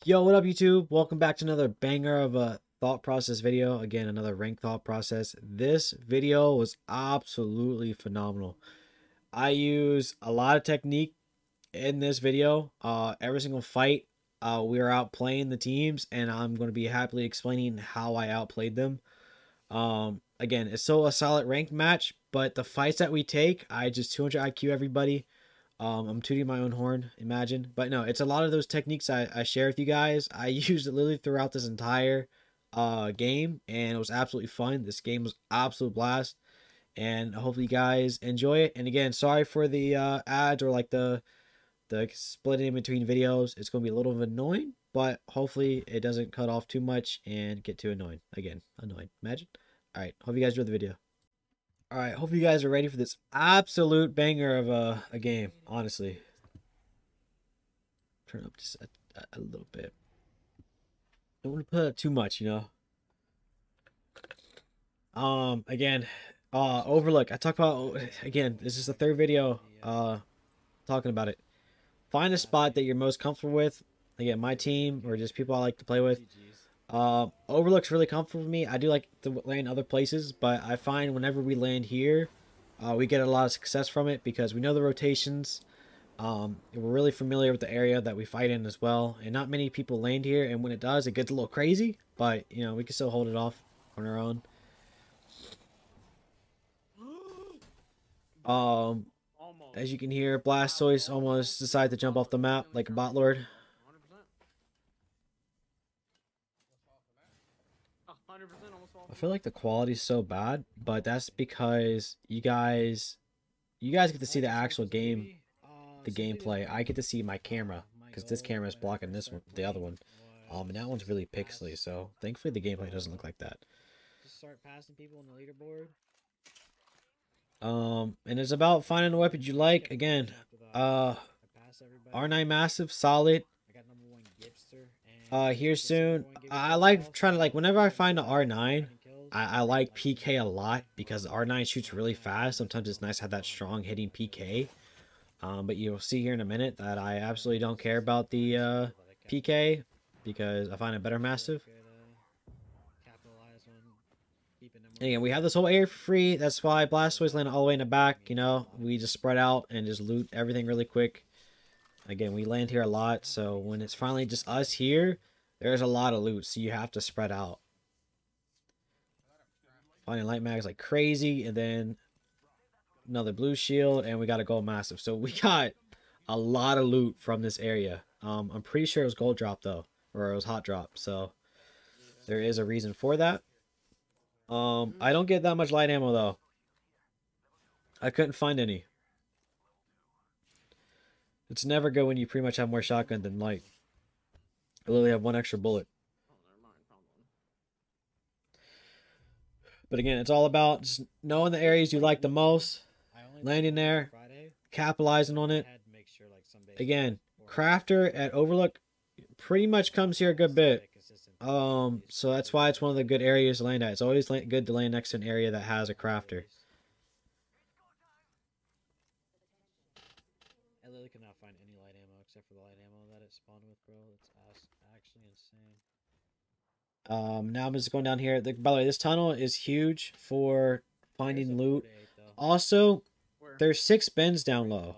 Yo, what up YouTube? Welcome back to another banger of a thought process video. Again, another rank thought process. This video was absolutely phenomenal. I use a lot of technique in this video. Every single fight, we are outplaying the teams, and I'm going to be happily explaining how I outplayed them. Again, it's still a solid ranked match, but the fights that we take, I just 200 IQ everybody. I'm tooting my own horn, imagine. But no, it's a lot of those techniques I share with you guys. I used it literally throughout this entire game, and it was absolutely fun. This game was absolute blast, and hopefully you guys enjoy it. And again, sorry for the ads or like the splitting in between videos. It's going to be a little bit annoying, but hopefully it doesn't cut off too much and get too annoying. Again, annoying. Imagine. All right, hope you guys enjoy the video. All right, hope you guys are ready for this absolute banger of a game, honestly. Turn up just a little bit. Don't want to put up too much, you know. Again, Overlook. I talked about, again, this is the third video talking about it. Find a spot that you're most comfortable with. Again, my team or just people I like to play with. Overlook's really comfortable for me. I do like to land other places, but I find whenever we land here, we get a lot of success from it because we know the rotations. We're really familiar with the area that we fight in as well, and not many people land here. And when it does, it gets a little crazy, but you know we can still hold it off on our own. As you can hear, Blastoise almost decided to jump off the map like a bot lord. I feel like the quality is so bad, but that's because you guys get to see the actual game, the gameplay. I get to see my camera because this camera is blocking this one, the other one. And that one's really pixely, so thankfully the gameplay doesn't look like that. Just start passing people on the leaderboard. And it's about finding the weapons you like. Again, R9 Massive, solid. Here soon. I like trying to, like, whenever I find an R9, I like PK a lot because R9 shoots really fast. Sometimes it's nice to have that strong hitting PK. But you'll see here in a minute that I absolutely don't care about the PK because I find a better Massive. And again, we have this whole area for free. That's why Blastoise landed all the way in the back. You know, we just spread out and just loot everything really quick. Again, we land here a lot, so when it's finally just us here, there's a lot of loot, so you have to spread out. Finding light mags like crazy, and then another blue shield, and we got a gold massive. So we got a lot of loot from this area. I'm pretty sure it was gold drop though, or it was hot drop, so there is a reason for that. I don't get that much light ammo though. I couldn't find any. It's never good when you pretty much have more shotgun than light. I literally have one extra bullet. But again, it's all about just knowing the areas you like the most, landing there, capitalizing on it. Again, Crafter at Overlook pretty much comes here a good bit. So that's why it's one of the good areas to land at. It's always good to land next to an area that has a Crafter. I literally could not find any light ammo except for the light ammo that it spawned with, bro. It's actually insane. Now I'm just going down here. By the way, this tunnel is huge for finding loot. Also, there's 6 bins down low.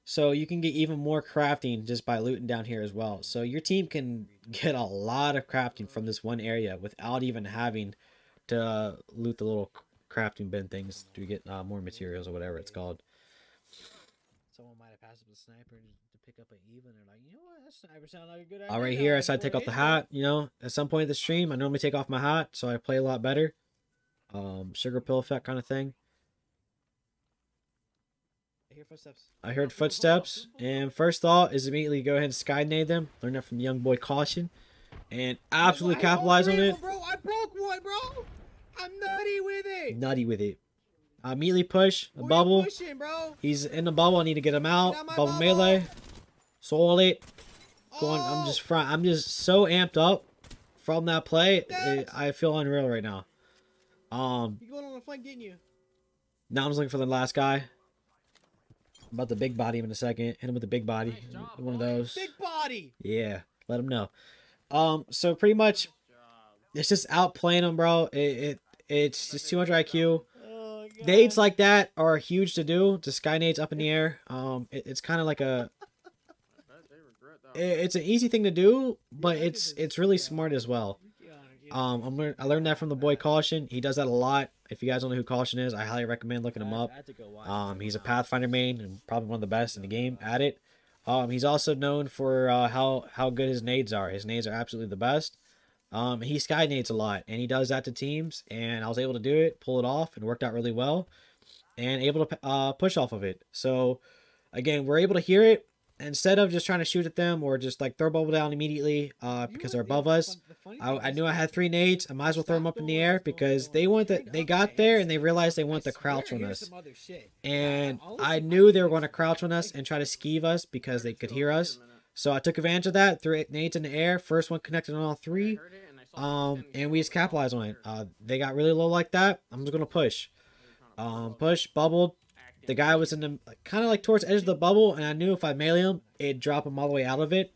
So you can get even more crafting just by looting down here as well. So your team can get a lot of crafting from this one area without even having to loot the little crafting bin things to get more materials or whatever it's called. Someone might have passed up the sniper to pick up an even. They're like, you know what, that sniper sounds like a good idea. All right, here I decided to take off the hat. You know, at some point in the stream, I normally take off my hat, so I play a lot better. Sugar pill effect kind of thing. I heard footsteps, and first thought is immediately go ahead and skynade them. Learn that from young boy Caution, and absolutely capitalize on it. Bro, I broke one, bro. I'm nutty with it. Nutty with it. Immediately push the bubble. Pushing, bro? He's in the bubble. I need to get him out. Bubble melee. Soil it. Going. I'm just so amped up from that play. I feel unreal right now. You going on the flank, didn't you? Now I'm just looking for the last guy. About the big body in a second. Hit him with the big body. Nice job, one of those. Big body. Yeah. let him know. So pretty much it's just outplaying them, bro. It's just 200 IQ. Nades like that are huge to do. The sky nades up in the air. It's kind of like it's an easy thing to do, but it's really smart as well. I learned that from the boy Caution. He does that a lot. If you guys don't know who Caution is, I highly recommend looking him up. He's a Pathfinder main and probably one of the best in the game at it. He's also known for how good his nades are. His nades are absolutely the best. He sky nades a lot, and he does that to teams. And I was able to do it, pull it off, and worked out really well, and able to push off of it. So again, we're able to hear it. Instead of just trying to shoot at them or just like throw bubble down immediately because they're above us, I knew I had 3 nades. I might as well throw them up in the air because they got there and they realized they want to crouch on us. And I knew they were going to crouch on us and try to skeeve us because they could hear us. So I took advantage of that, threw nades in the air. First one connected on all 3. And we just capitalized on it. They got really low like that. I'm just going to push. Push, bubbled. The guy was in the kind of like towards the edge of the bubble, and I knew if I melee him, it'd drop him all the way out of it.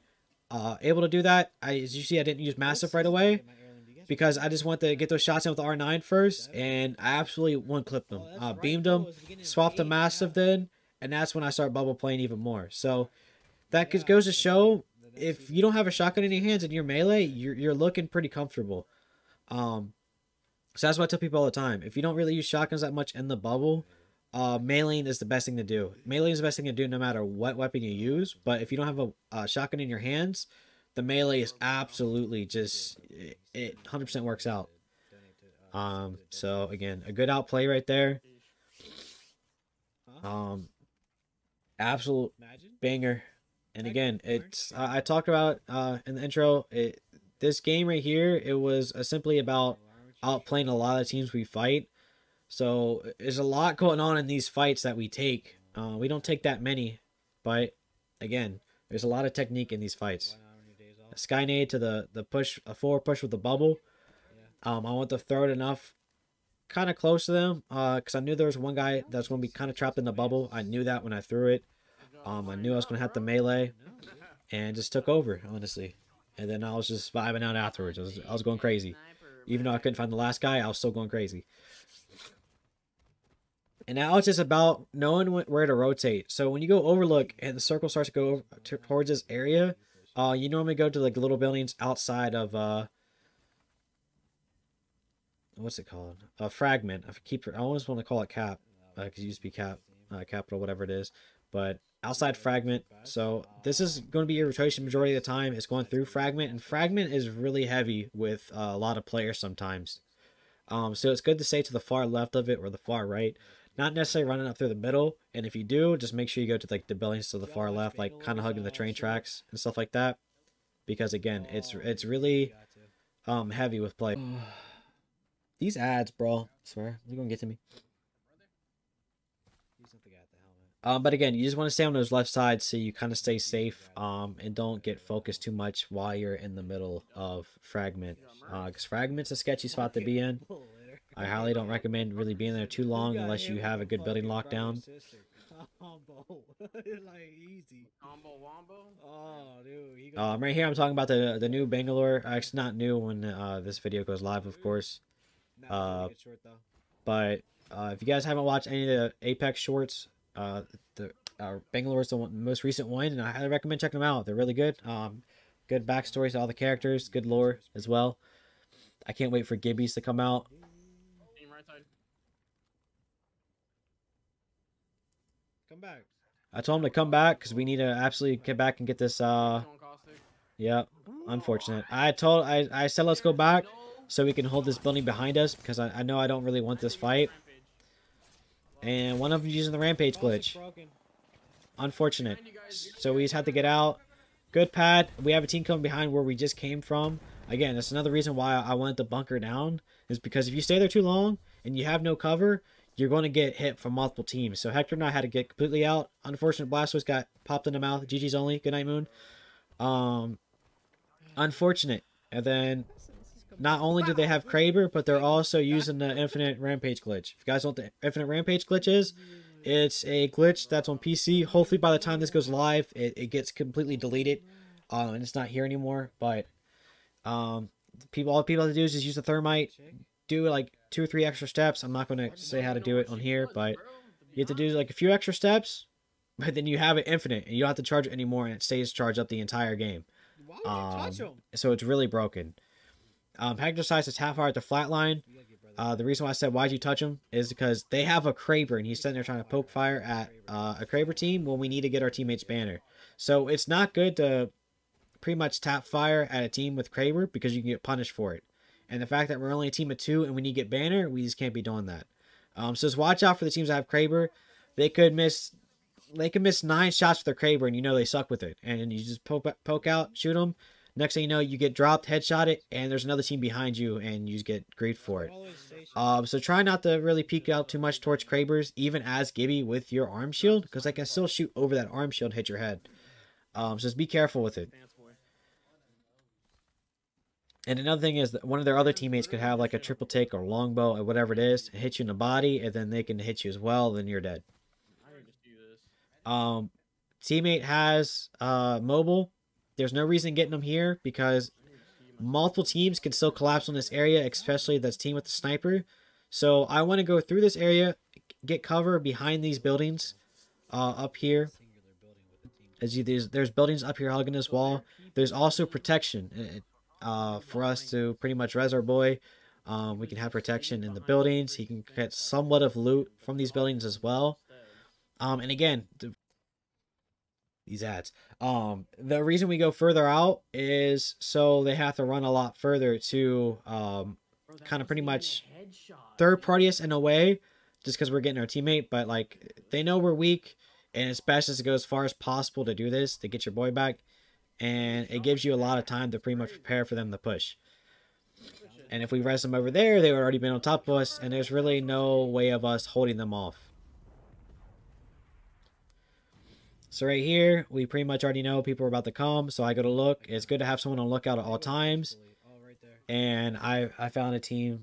Able to do that. As you see, I didn't use Massive right away because I just wanted to get those shots in with the R9 first, and I absolutely one-clipped them. Beamed them, swapped the Massive then, and that's when I started bubble playing even more. So that goes to show if you don't have a shotgun in your hands and you're melee, you're looking pretty comfortable. So that's what I tell people all the time. If you don't really use shotguns that much in the bubble, meleeing is the best thing to do. Meleeing is the best thing to do no matter what weapon you use. But if you don't have a shotgun in your hands, the melee is absolutely just it 100% works out. So again, a good outplay right there. Absolute banger. And again, it's I talked about in the intro. This game right here, it was simply about outplaying a lot of teams we fight. So there's a lot going on in these fights that we take. We don't take that many, but again, there's a lot of technique in these fights. A sky nade to the push, a forward push with the bubble. I want to throw it enough, kind of close to them, because I knew there was one guy that's going to be kind of trapped in the bubble. I knew that when I threw it. I knew I was going to have to melee, and just took over, honestly. And then I was just vibing out afterwards. I was going crazy. Even though I couldn't find the last guy, I was still going crazy. And now it's just about knowing where to rotate. So when you go overlook and the circle starts to go towards this area, you normally go to like the little buildings outside of what's it called? A fragment. I always want to call it cap because it used to be capital, whatever it is. But outside fragment. So this is going to be your rotation majority of the time. It's going through fragment, and fragment is really heavy with a lot of players sometimes. So it's good to stay to the far left of it or the far right. Not necessarily running up through the middle, and if you do, just make sure you go to like the buildings to the far left, like kind of hugging the train tracks and stuff like that, because again, it's really heavy with play. These ads, bro, I swear they're gonna get to me. But again, you just want to stay on those left sides so you kind of stay safe, and don't get focused too much while you're in the middle of fragment, because fragment's a sketchy spot to be in. I highly don't recommend really being there too long unless you have a good building lockdown. Right here I'm talking about the new Bangalore. It's not new when this video goes live, of course. But if you guys haven't watched any of the Apex shorts, Bangalore is the most recent one, and I highly recommend checking them out. They're really good. Good backstories to all the characters, good lore as well. I can't wait for Gibbies to come out. Come back. I told him to come back because we need to absolutely get back and get this. Yeah, unfortunate. I said let's go back so we can hold this building behind us because I know I don't really want this fight. And one of them using the rampage glitch. Unfortunate. So we just had to get out. Good pad. We have a team coming behind where we just came from. Again, that's another reason why I wanted to bunker down, is because if you stay there too long and you have no cover, you're going to get hit from multiple teams. So Hector and I had to get completely out. Unfortunate, Blastoise got popped in the mouth. GG's only. Good night, Moon. Unfortunate. And then not only do they have Kraber, but they're also using the Infinite Rampage glitch. If you guys know what the Infinite Rampage glitch is, it's a glitch that's on PC. Hopefully by the time this goes live, it gets completely deleted. and it's not here anymore. But all people have to do is just use the thermite, do like 2 or 3 extra steps. I'm not going to say how to do it on here, but you have to do like a few extra steps, but then you have it infinite and you don't have to charge it anymore, and it stays charged up the entire game. Why would you touch him? So it's really broken. Hector size is half hard to flatline. The reason why I said why'd you touch him is because they have a Kraber and he's sitting there trying to poke fire at a Kraber team when we need to get our teammates banner. So it's not good to pretty much tap fire at a team with Kraber because you can get punished for it. And the fact that we're only a team of 2 and we need to get banner, we just can't be doing that. So just watch out for the teams that have Kraber. They could miss 9 shots with their Kraber and you know they suck with it. And you just poke out, shoot them. Next thing you know, you get dropped, headshotted, and there's another team behind you, and you just get griefed for it. So try not to really peek out too much towards Krabers, even as Gibby with your arm shield, because I can still shoot over that arm shield and hit your head. So just be careful with it. And another thing is that one of their other teammates could have like a triple take or longbow or whatever it is, hit you in the body, and then they can hit you as well, then you're dead. Teammate has mobile. There's no reason getting them here because multiple teams can still collapse on this area, especially this team with the sniper. So I want to go through this area, get cover behind these buildings up here. There's buildings up here hugging this wall. There's also protection for us to pretty much res our boy. We can have protection in the buildings. He can get somewhat of loot from these buildings as well. And again, these ads. The reason we go further out is so they have to run a lot further to kind of pretty much third party us in a way, just because we're getting our teammate. But like they know we're weak, and it's best to go as far as possible to do this to get your boy back, and it gives you a lot of time to pretty much prepare for them to push. And if we res them over there, they would already been on top of us, and there's really no way of us holding them off. So right here, we pretty much already know people are about to come, so I go to look. It's good to have someone on lookout at all times. And I found a team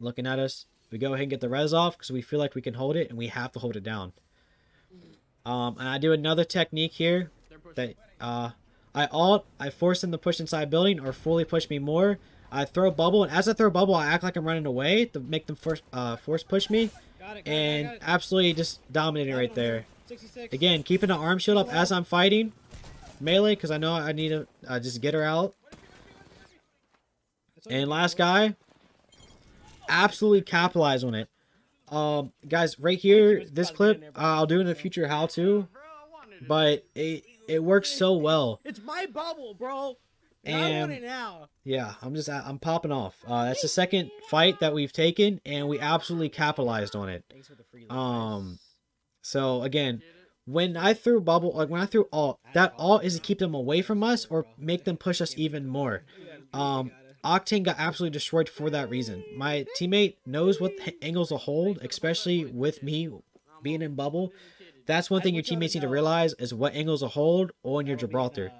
looking at us. We go ahead and get the res off because we feel like we can hold it, and we have to hold it down. And I do another technique here that I force them to push inside building or fully push me more. I throw a bubble, and as I throw a bubble, I act like I'm running away to make them force push me. And absolutely just dominating right there. Again, keeping the arm shield up as I'm fighting. Melee, because I know I need to just get her out. And last guy. Absolutely capitalize on it. Guys, right here, this clip, I'll do in the future how to. But it works so well. It's my bubble, bro. And I want it now. Yeah, I'm popping off. That's the second fight that we've taken, and we absolutely capitalized on it. So again, when I threw bubble, like when I threw alt, that alt is to keep them away from us or make them push us even more. Octane got absolutely destroyed for that reason. My teammate knows what angles to hold, especially with me being in bubble. That's one thing your teammates need to realize is what angles to hold on your Gibraltar.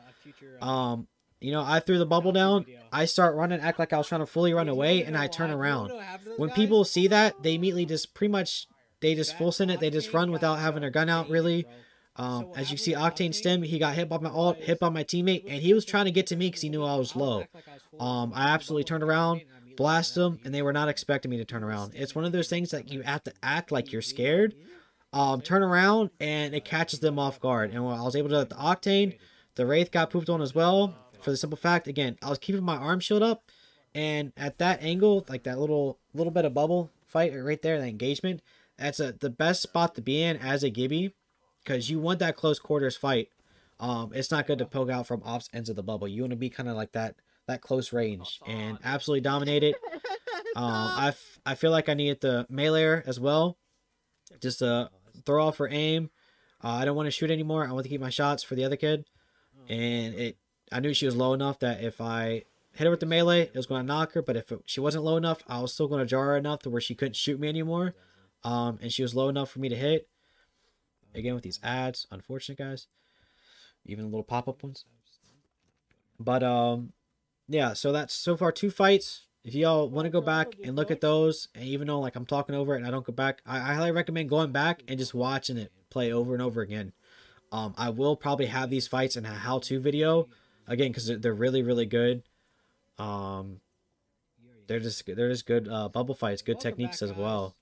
You know, I threw the bubble down. I start running, act like I was trying to fully run away, and I turn around. When people see that, they immediately just pretty much, they just full send it. They just run without having their gun out, really. As you see, Octane Stem, he got hit by my ult, hit by my teammate, and he was trying to get to me because he knew I was low. I absolutely turned around, blasted them, and they were not expecting me to turn around. It's one of those things that you have to act like you're scared. Turn around, and it catches them off guard. And I was able to let the Octane, the Wraith got pooped on as well. For the simple fact, again, I was keeping my arm shield up, and at that angle, like that little bit of bubble fight right there, that engagement, that's the best spot to be in as a Gibby, because you want that close quarters fight. It's not good to poke out from opposite ends of the bubble. You want to be kind of like that close range, and absolutely dominate it. I feel like I needed the melee as well, just to throw off for aim. I don't want to shoot anymore. I want to keep my shots for the other kid, and I knew she was low enough that if I hit her with the melee, it was going to knock her. But if she wasn't low enough, I was still going to jar her enough to where she couldn't shoot me anymore. And she was low enough for me to hit. Again, with these ads, unfortunate, guys. Even little pop-up ones. But, yeah, so that's so far 2 fights. If y'all want to go back and look at those, and even though, like, I'm talking over it and I don't go back, I highly recommend going back and just watching it play over and over again. I will probably have these fights in a how-to video again, because they're really really good. Um, they're just good bubble fights, good Welcome techniques back, as guys. well.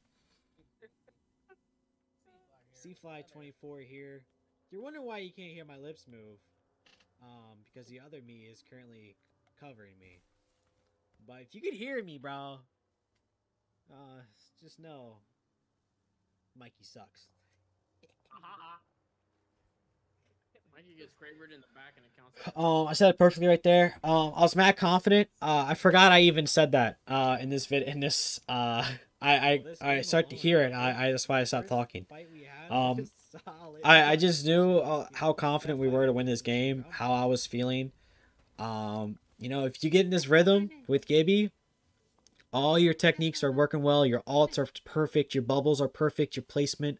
Fly 24 here. You're wondering why you can't hear my lips move. Because the other me is currently covering me. But if you could hear me, bro, just know Mikey sucks. Mikey gets scrapered in the back and it counts. I said it perfectly right there. I was mad confident. I forgot I even said that. In this vid, in this, I start to hear it. I that's why I stopped talking. I just knew how confident we were to win this game. How I was feeling. You know, if you get in this rhythm with Gibby, all your techniques are working well. Your ults are perfect. Your bubbles are perfect. Your placement,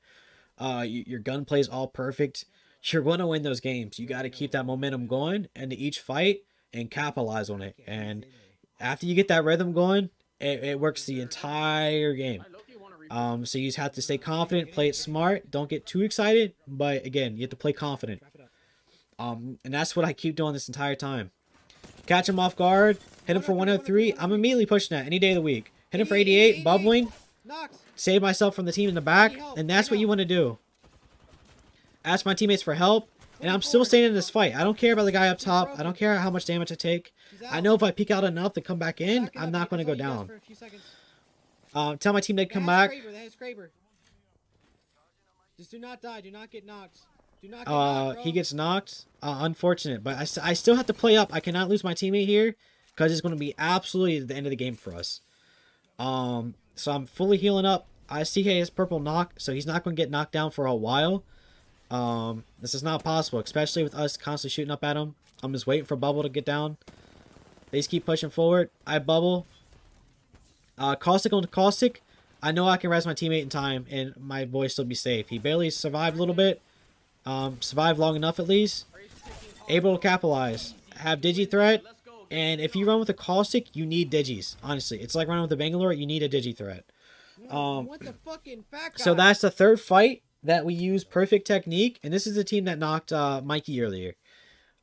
your gunplay is all perfect. You're going to win those games. You got to keep that momentum going into each fight and capitalize on it. And after you get that rhythm going, it works the entire game. So you just have to stay confident, play it smart, don't get too excited. But again, you have to play confident. And that's what I keep doing this entire time. Catch him off guard, hit him for 103. I'm immediately pushing that any day of the week. Hit him for 88, bubbling, save myself from the team in the back, and that's what you want to do. Ask my teammates for help, and I'm still staying in this fight. I don't care about the guy up top. I don't care how much damage I take. I know if I peek out enough to come back in, I'm not going to go down. Tell my team to come back. Just do not die. Do not get knocked. Do not get knocked, He gets knocked. Unfortunate, but I still have to play up. I cannot lose my teammate here because it's going to be absolutely the end of the game for us. So I'm fully healing up. I see he has purple knock, so he's not going to get knocked down for a while. This is not possible, especially with us constantly shooting up at him. I'm just waiting for Bubble to get down. They just keep pushing forward. I bubble. Caustic on Caustic. I know I can res my teammate in time, and my boy still be safe. He barely survived a little bit. Survived long enough at least. Able to capitalize. Have Digi threat. And if you run with a Caustic, you need Digis. Honestly, it's like running with a Bangalore. You need a Digi threat. What the fucking fat guy? So that's the third fight that we use perfect technique. And this is the team that knocked Mikey earlier.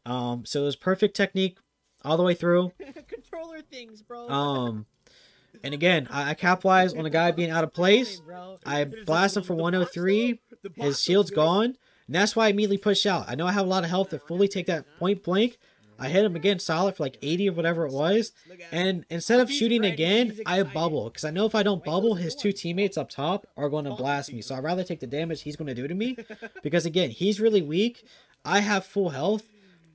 So it was perfect technique all the way through. Controller things, bro. And again, I capitalize on a guy being out of place. I blast him for 103. His shield's gone. And that's why I immediately push out. I know I have a lot of health to fully take that point blank. I hit him again solid for like 80 or whatever it was. And instead of shooting again, I bubble. Because I know if I don't bubble, his two teammates up top are going to blast me. So I'd rather take the damage he's going to do to me. Because again, he's really weak. I have full health.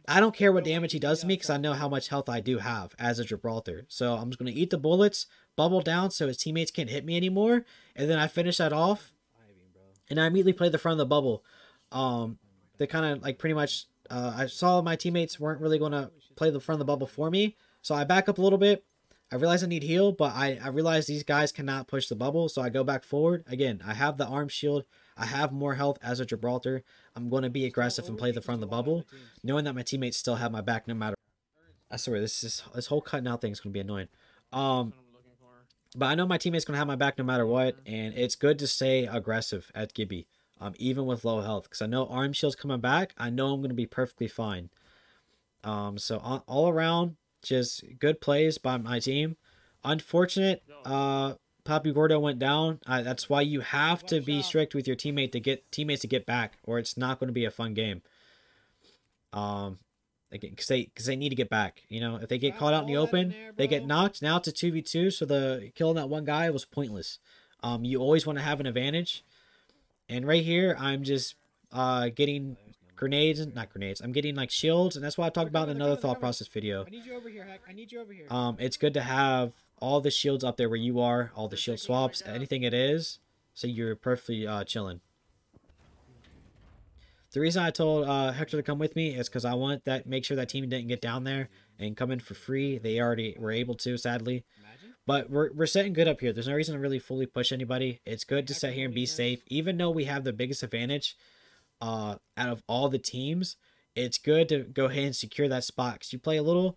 I don't care what damage he does to me because I know how much health I do have as a Gibraltar. So I'm just going to eat the bullets, bubble down so his teammates can't hit me anymore. And then I finish that off. And I immediately play the front of the bubble. They kind of like pretty much, I saw my teammates weren't really going to play the front of the bubble for me. So I back up a little bit. I realize I need heal, but I realize these guys cannot push the bubble. So I go back forward. Again, I have the arm shield. I have more health as a Gibraltar. I'm going to be aggressive and play the front of the bubble, knowing that my teammates still have my back no matter. I swear, this whole cutting out thing is going to be annoying. But I know my teammates going to have my back no matter what, and it's good to stay aggressive at Gibby, even with low health, because I know arm shield's coming back. I know I'm going to be perfectly fine. So all around, just good plays by my team. Unfortunate, Papi Gordo went down. That's why you have to be strict with your teammates to get back, or it's not going to be a fun game. Again, because they need to get back. You know, if they get caught out in the open, they get knocked. Now it's a 2v2, so the killing that one guy was pointless. You always want to have an advantage. And right here, I'm just getting grenades, not grenades. I'm getting like shields, and that's what I talked about in another thought process video. I need you over here, Heck. I need you over here. It's good to have all the shields up there where you are, all the shield swaps, anything it is, so you're perfectly chilling. The reason I told Hector to come with me is because I want that, make sure that team didn't get down there and come in for free. They already were able to, sadly. But we're setting good up here. There's no reason to really fully push anybody. It's good to sit here and be safe. Even though we have the biggest advantage out of all the teams, it's good to go ahead and secure that spot. Because you play a little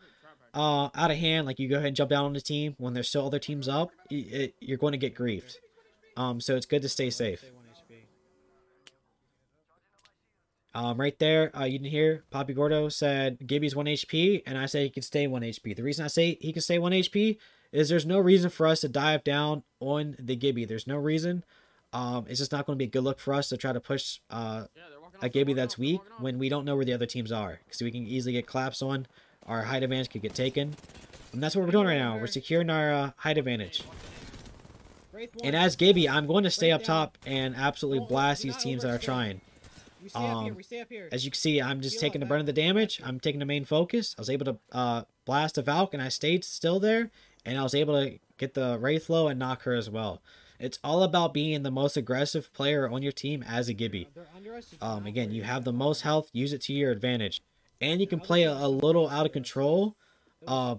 out of hand, like you go ahead and jump down on the team when there's still other teams up, you're going to get griefed. So it's good to stay safe. Right there, you didn't hear Poppy Gordo said Gibby's 1 HP, and I say he can stay 1 HP. The reason I say he can stay 1 HP is there's no reason for us to dive down on the Gibby. There's no reason. It's just not going to be a good look for us to try to push Yeah, they're walking a off. Gibby that's weak when we don't know where the other teams are. Because we can easily get collapsed on. Our height advantage could get taken. And that's what we're doing right now. We're securing our height advantage. And as Gibby, I'm going to stay up top and absolutely blast these teams that are trying. We stay up here. We stay up here. As you can see, I'm just taking the brunt of the damage. I'm taking the main focus. I was able to blast a Valk, and I stayed still there. And I was able to get the Wraith low and knock her as well. It's all about being the most aggressive player on your team as a Gibby. Again, you have the most health. Use it to your advantage. And you can play a little out of control,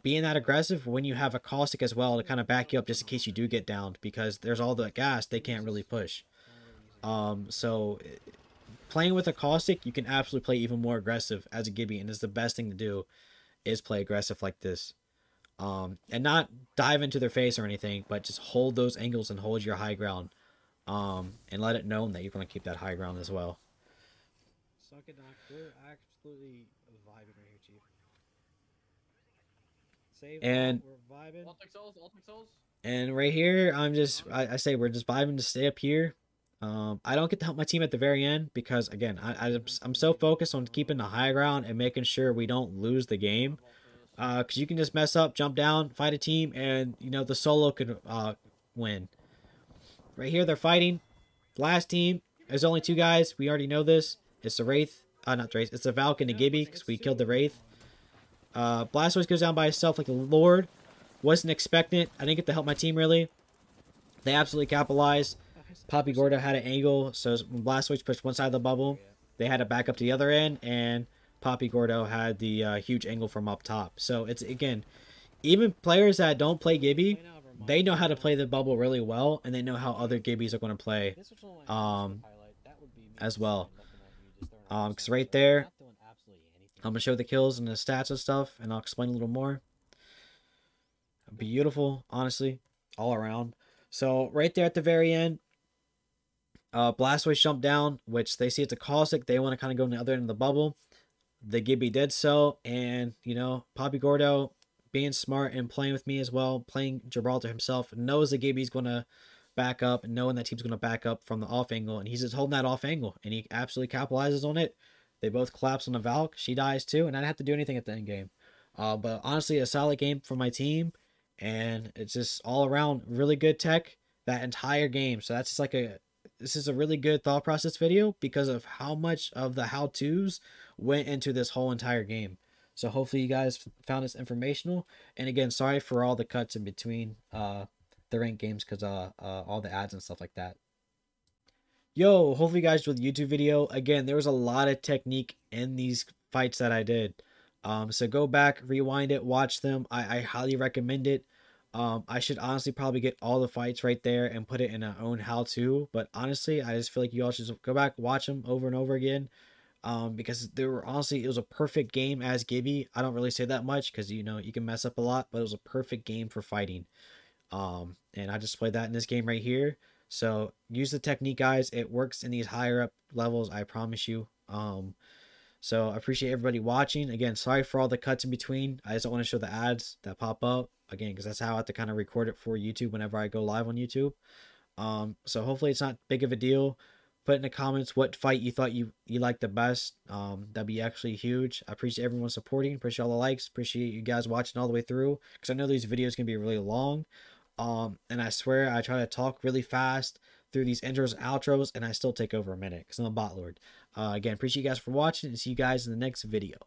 being that aggressive when you have a Caustic as well to kind of back you up just in case you do get downed. Because there's all the gas they can't really push. So playing with a Caustic, you can absolutely play even more aggressive as a Gibby. And it's the best thing to do is play aggressive like this. And not dive into their face or anything, but just hold those angles and hold your high ground. And let it known that you're going to keep that high ground as well. Suck it, knock. We're absolutely vibing right here, Chief. Save. And we're vibing. All souls. And right here, I say we're just vibing to stay up here. I don't get to help my team at the very end because again, I'm so focused on keeping the high ground and making sure we don't lose the game. Because you can just mess up, jump down, fight a team, and you know the solo could win. Right here, they're fighting. Last team, there's only 2 guys. We already know this. It's the Wraith. Not the Wraith. It's the Valk and the Gibby because we killed the Wraith. Blastoise goes down by himself like a lord. Wasn't expecting it. I didn't get to help my team really. They absolutely capitalized. Poppy Gordo had an angle, so when Blastoise pushed one side of the bubble, they had to back up to the other end, and Poppy Gordo had the huge angle from up top. So it's, again, even players that don't play Gibby, they know how to play the bubble really well, and they know how other Gibbies are going to play as well. Because right there, I'm going to show the kills and the stats and stuff, and I'll explain a little more. Beautiful, honestly, all around. So right there at the very end, Blastoise jumped down, which they see it's a Caustic. They want to kind of go on the other end of the bubble. The Gibby did so, and, you know, Poppy Gordo, being smart and playing with me as well, playing Gibraltar himself, knows the Gibby's going to back up, and knowing that team's going to back up from the off angle, and he's just holding that off angle, and he absolutely capitalizes on it. They both collapse on the Valk. She dies too, and I didn't have to do anything at the end game. But honestly, a solid game for my team, and it's just all around really good tech that entire game. So that's just like this is a really good thought process video because of how much of the how-tos went into this whole entire game. So hopefully you guys found this informational. And again, sorry for all the cuts in between the ranked games because all the ads and stuff like that. Yo, hopefully you guys enjoyed the YouTube video. Again, there was a lot of technique in these fights that I did. So go back, rewind it, watch them. I highly recommend it. I should honestly probably get all the fights right there and put it in our own how-to. But honestly, I just feel like you all should go back, watch them over and over again. Because they were honestly, it was a perfect game as Gibby. I don't really say that much because, you know, you can mess up a lot, but it was a perfect game for fighting. And I just played that in this game right here. So use the technique, guys. It works in these higher up levels, I promise you. So I appreciate everybody watching. Again, sorry for all the cuts in between. I just don't want to show the ads that pop up. Again, because that's how I have to kind of record it for YouTube whenever I go live on YouTube. So hopefully it's not big of a deal. Put in the comments what fight you thought you liked the best. That'd be actually huge. I appreciate everyone supporting. Appreciate all the likes. Appreciate you guys watching all the way through. Because I know these videos can be really long. And I swear I try to talk really fast through these intros and outros. And I still take over a minute because I'm a bot lord. Again, appreciate you guys for watching. And see you guys in the next video.